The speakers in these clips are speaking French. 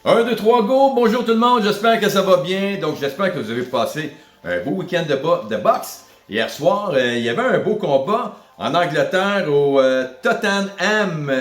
Un, deux, trois, go! Bonjour tout le monde, j'espère que ça va bien. Donc j'espère que vous avez passé un beau week-end de boxe. Hier soir, il y avait un beau combat en Angleterre au Tottenham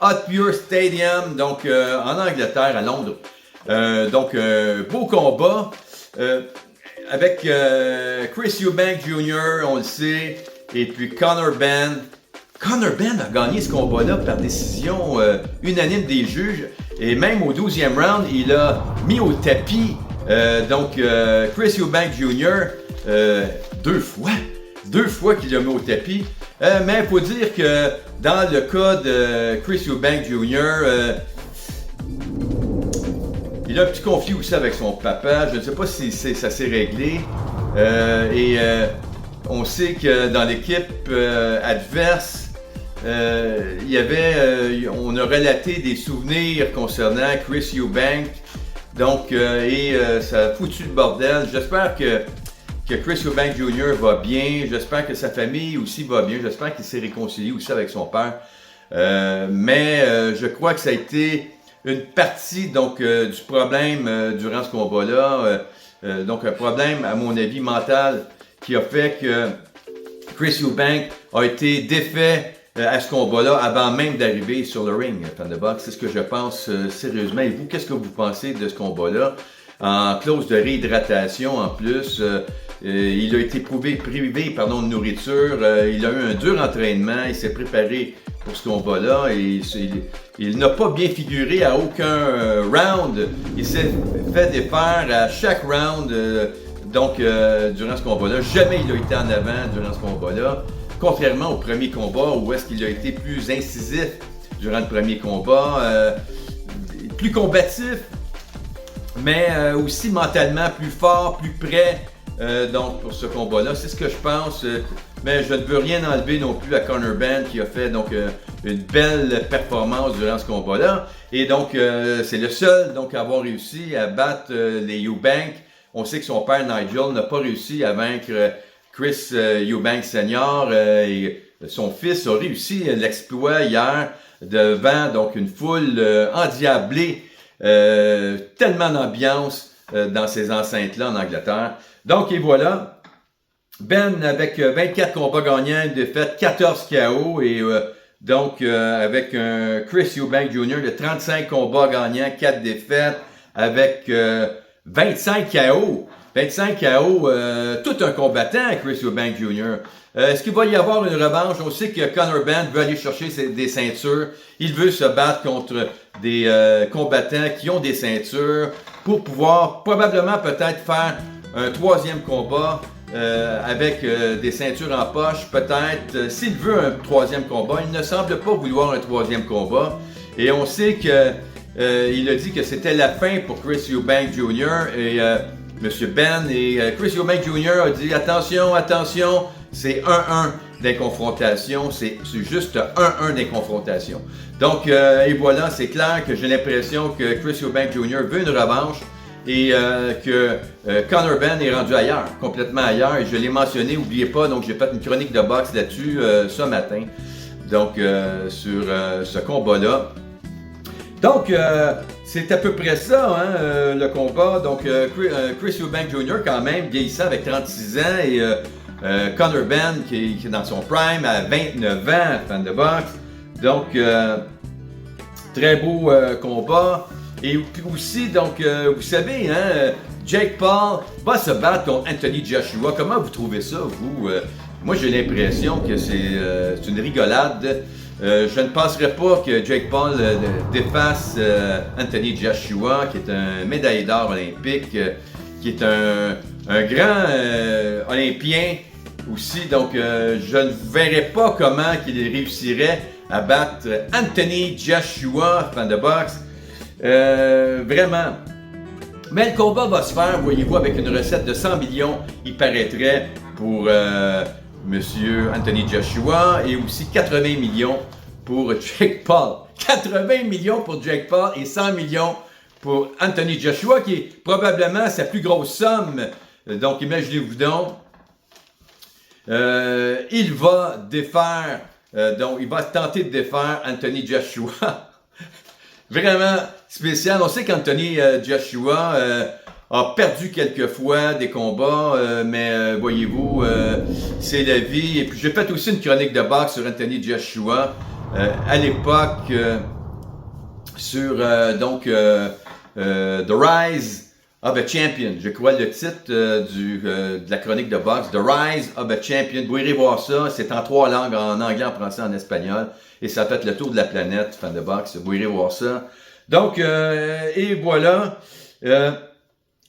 Hotspur Stadium, donc en Angleterre, à Londres. Beau combat avec Chris Eubank Jr., on le sait, et puis Conor Benn. Conor Benn a gagné ce combat-là par décision unanime des juges. Et même au 12e round, il a mis au tapis Chris Eubank Jr. Deux fois. Deux fois qu'il l'a mis au tapis. Mais il faut dire que dans le cas de Chris Eubank Jr., il a un petit conflit aussi avec son papa. Je ne sais pas si ça s'est réglé. On sait que dans l'équipe adverse, on a relaté des souvenirs concernant Chris Eubank, ça a foutu le bordel. J'espère que Chris Eubank Jr. va bien, j'espère que sa famille aussi va bien, j'espère qu'il s'est réconcilié aussi avec son père. Je crois que ça a été une partie du problème durant ce combat-là. Un problème, à mon avis, mental qui a fait que Chris Eubank a été défait à ce combat-là avant même d'arriver sur le ring, fan de boxe. C'est ce que je pense sérieusement. Et vous, qu'est-ce que vous pensez de ce combat-là? En clause de réhydratation en plus, il a été privé de nourriture, il a eu un dur entraînement, il s'est préparé pour ce combat-là et il n'a pas bien figuré à aucun round. Il s'est fait défaire à chaque round durant ce combat-là. Jamais il a été en avant durant ce combat-là. Contrairement au premier combat où est-ce qu'il a été plus incisif durant le premier combat, plus combatif, mais aussi mentalement plus fort, plus prêt pour ce combat-là. C'est ce que je pense, mais je ne veux rien enlever non plus à Conor Benn qui a fait une belle performance durant ce combat-là. Et c'est le seul à avoir réussi à battre les Eubank. On sait que son père Nigel n'a pas réussi à vaincre Chris Eubank Sr. Et son fils a réussi l'exploit hier devant une foule endiablée, tellement d'ambiance dans ces enceintes-là en Angleterre. Donc, et voilà, Ben avec 24 combats gagnants, une défaite, 14 KO, et avec Chris Eubank Jr. de 35 combats gagnants, 4 défaites, avec 25 KO. 25 KO, tout un combattant, Chris Eubank Jr. Est-ce qu'il va y avoir une revanche? On sait que Conor Benn veut aller chercher des ceintures. Il veut se battre contre des combattants qui ont des ceintures pour pouvoir probablement peut-être faire un troisième combat avec des ceintures en poche. Peut-être, s'il veut un troisième combat, il ne semble pas vouloir un troisième combat. Et on sait que il a dit que c'était la fin pour Chris Eubank Jr. et M. Benn et Chris Eubank Jr. a dit attention, c'est 1-1 des confrontations, c'est juste 1-1 des confrontations. Donc, et voilà, c'est clair que j'ai l'impression que Chris Eubank Jr. veut une revanche et que Conor Benn est rendu ailleurs, complètement ailleurs. Et je l'ai mentionné, n'oubliez pas, j'ai fait une chronique de boxe là-dessus ce matin, sur ce combat-là. Donc, c'est à peu près ça, le combat. Donc, Chris Eubank Jr. quand même, vieillissant avec 36 ans, et Conor Benn qui est dans son prime à 29 ans, fan de boxe. Donc, très beau combat. Et puis aussi, vous savez, Jake Paul va se battre contre Anthony Joshua. Comment vous trouvez ça, vous? Moi, j'ai l'impression que c'est une rigolade. Je ne penserais pas que Jake Paul défasse Anthony Joshua, qui est un médaillé d'or olympique, qui est un grand olympien aussi. Donc, je ne verrais pas comment il réussirait à battre Anthony Joshua, fan de boxe. Vraiment. Mais le combat va se faire, voyez-vous, avec une recette de 100 millions, il paraîtrait, pour Monsieur Anthony Joshua, et aussi 80 millions pour Jake Paul. 80 millions pour Jake Paul et 100 millions pour Anthony Joshua, qui est probablement sa plus grosse somme. Donc, imaginez-vous donc, il va défaire, il va tenter de défaire Anthony Joshua. Vraiment, spécial. On sait qu'Anthony Joshua a perdu quelques fois des combats, mais voyez-vous, c'est la vie. Et puis j'ai fait aussi une chronique de boxe sur Anthony Joshua à l'époque sur The Rise of a Champion. Je crois le titre de la chronique de boxe, The Rise of a Champion. Vous irez voir ça, c'est en 3 langues, en anglais, en français, en espagnol. Et ça a fait le tour de la planète, fan de boxe. Vous irez voir ça. Donc, et voilà.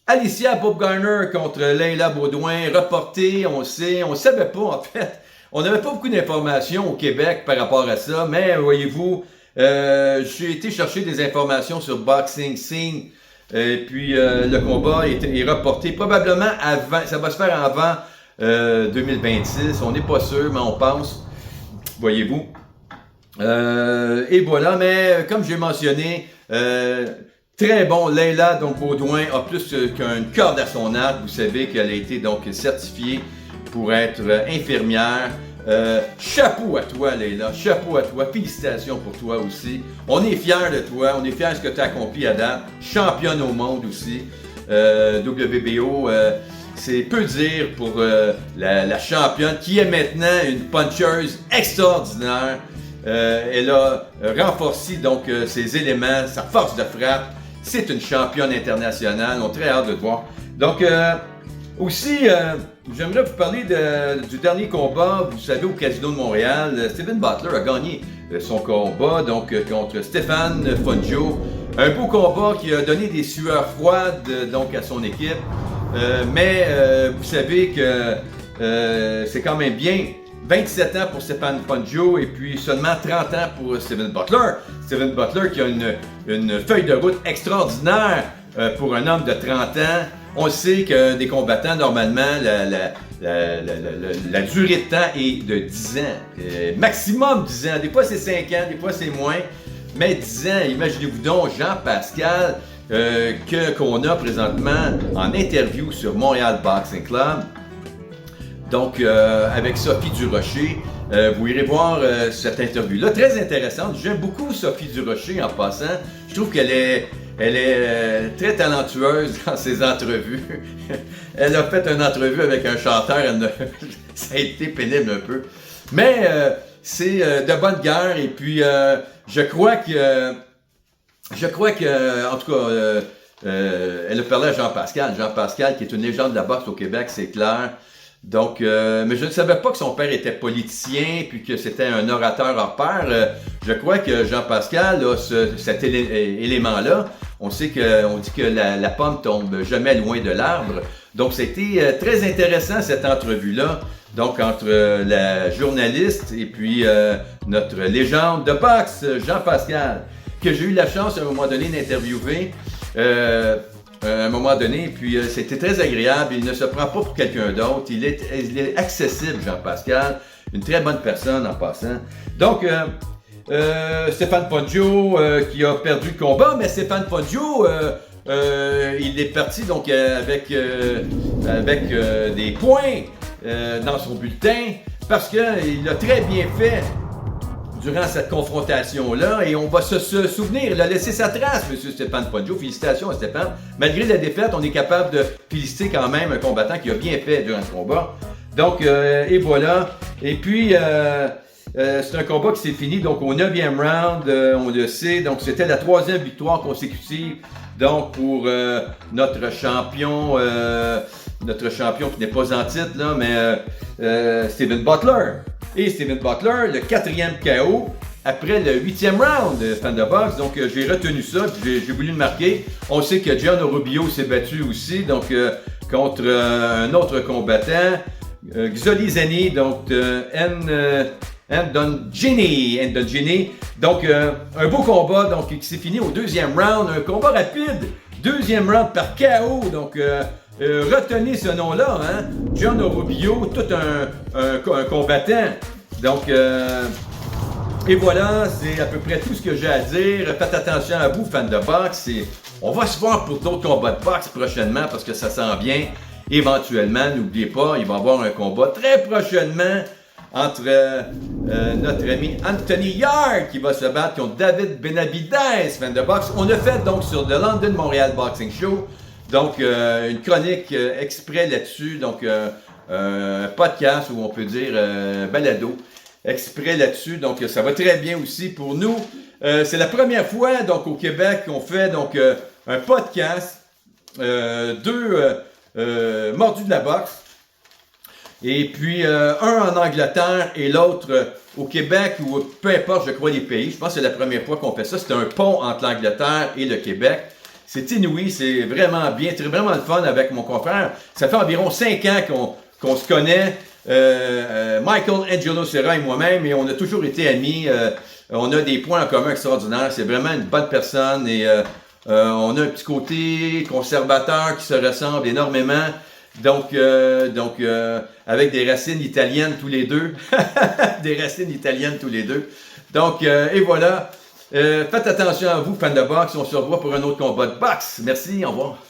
Alicia Baumgardner contre Leila Baudouin, reporté, on savait pas en fait. On n'avait pas beaucoup d'informations au Québec par rapport à ça, mais voyez-vous, j'ai été chercher des informations sur Boxing Scene. Et puis le combat est reporté probablement avant, ça va se faire avant 2026, on n'est pas sûr, mais on pense, voyez-vous. Et voilà, mais comme j'ai mentionné, très bon, Leila donc Baudouin a plus qu'une corde à son arc. Vous savez qu'elle a été donc certifiée pour être infirmière. Chapeau à toi, Leila, chapeau à toi, félicitations pour toi aussi. On est fiers de toi, on est fiers de ce que tu as accompli à date. Championne au monde aussi. WBO, c'est peu dire pour la championne qui est maintenant une puncheuse extraordinaire. Elle a renforcé donc ses éléments, sa force de frappe. C'est une championne internationale, on a très hâte de te voir. Donc, aussi, j'aimerais vous parler du dernier combat, vous savez, au Casino de Montréal. Steven Butler a gagné son combat donc contre Stéphane Fungio. Un beau combat qui a donné des sueurs froides donc à son équipe. Mais vous savez que c'est quand même bien. 27 ans pour Stéphane Fungio et puis seulement 30 ans pour Steven Butler. Steven Butler qui a une feuille de route extraordinaire pour un homme de 30 ans. On sait que des combattants, normalement, la durée de temps est de 10 ans. Maximum 10 ans. Des fois, c'est 5 ans, des fois, c'est moins. Mais 10 ans, imaginez-vous donc Jean-Pascal qu'on a présentement en interview sur Montréal Boxing Club. Donc, avec Sophie Durocher, vous irez voir cette interview-là. Très intéressante. J'aime beaucoup Sophie Durocher en passant. Je trouve qu'elle est très talentueuse dans ses entrevues. Elle a fait une entrevue avec un chanteur. Ça a été pénible un peu. Mais c'est de bonne guerre. Et puis, je crois que, en tout cas, elle a parlé à Jean-Pascal. Jean-Pascal, qui est une légende de la boxe au Québec, c'est clair. Donc, mais je ne savais pas que son père était politicien puis que c'était un orateur hors pair. Je crois que Jean-Pascal a cet élément-là. On dit que la pomme tombe jamais loin de l'arbre. Donc, c'était très intéressant cette entrevue-là. Donc, entre la journaliste et puis notre légende de boxe, Jean-Pascal, que j'ai eu la chance à un moment donné d'interviewer. À un moment donné, puis c'était très agréable, il ne se prend pas pour quelqu'un d'autre, il est accessible, Jean-Pascal, une très bonne personne en passant. Donc, Stéphane Fungio qui a perdu le combat, mais Stéphane Fungio, il est parti donc avec des points dans son bulletin, parce qu'il a très bien fait durant cette confrontation-là, et on va se souvenir, il a laissé sa trace, M. Stéphane Fungio. Félicitations à Stéphane. Malgré la défaite, on est capable de féliciter quand même un combattant qui a bien fait durant ce combat. Donc, et voilà. Et puis, c'est un combat qui s'est fini donc au 9e round, on le sait. Donc, c'était la 3e victoire consécutive donc pour notre champion qui n'est pas en titre, là, mais Steven Butler. Et Steven Butler, le 4e KO après le 8e round, fan de boxe. Donc, j'ai retenu ça, puis j'ai voulu le marquer. On sait que John Rubio s'est battu aussi, donc contre un autre combattant, Xoli Zeni, donc Ndongini. Donc, un beau combat donc, qui s'est fini au 2e round, un combat rapide, 2e round par KO. Donc, retenez ce nom-là, hein? John Rubio, tout un combattant. Donc, et voilà, c'est à peu près tout ce que j'ai à dire. Faites attention à vous, fans de boxe. On va se voir pour d'autres combats de boxe prochainement parce que ça sent bien. Éventuellement, n'oubliez pas, il va y avoir un combat très prochainement entre notre ami Anthony Yarde qui va se battre contre David Benavidez, fan de boxe. On a fait donc sur le London Montréal Boxing Show, donc une chronique exprès là-dessus, donc un podcast où on peut dire balado exprès là-dessus, donc ça va très bien aussi pour nous. C'est la première fois donc au Québec qu'on fait donc un podcast, mordus de la boxe. Et puis, un en Angleterre et l'autre au Québec, ou peu importe, je crois, les pays. Je pense que c'est la première fois qu'on fait ça. C'est un pont entre l'Angleterre et le Québec. C'est inouï, c'est vraiment bien, c'est vraiment le fun avec mon confrère. Ça fait environ 5 ans qu'on se connaît, Michael Angelo Serra et moi-même, et on a toujours été amis. On a des points en commun extraordinaires. C'est vraiment une bonne personne et on a un petit côté conservateur qui se ressemble énormément. Donc, avec des racines italiennes tous les deux. Des racines italiennes tous les deux. Donc, et voilà. Faites attention à vous, fans de boxe. On se revoit pour un autre combat de boxe. Merci, au revoir.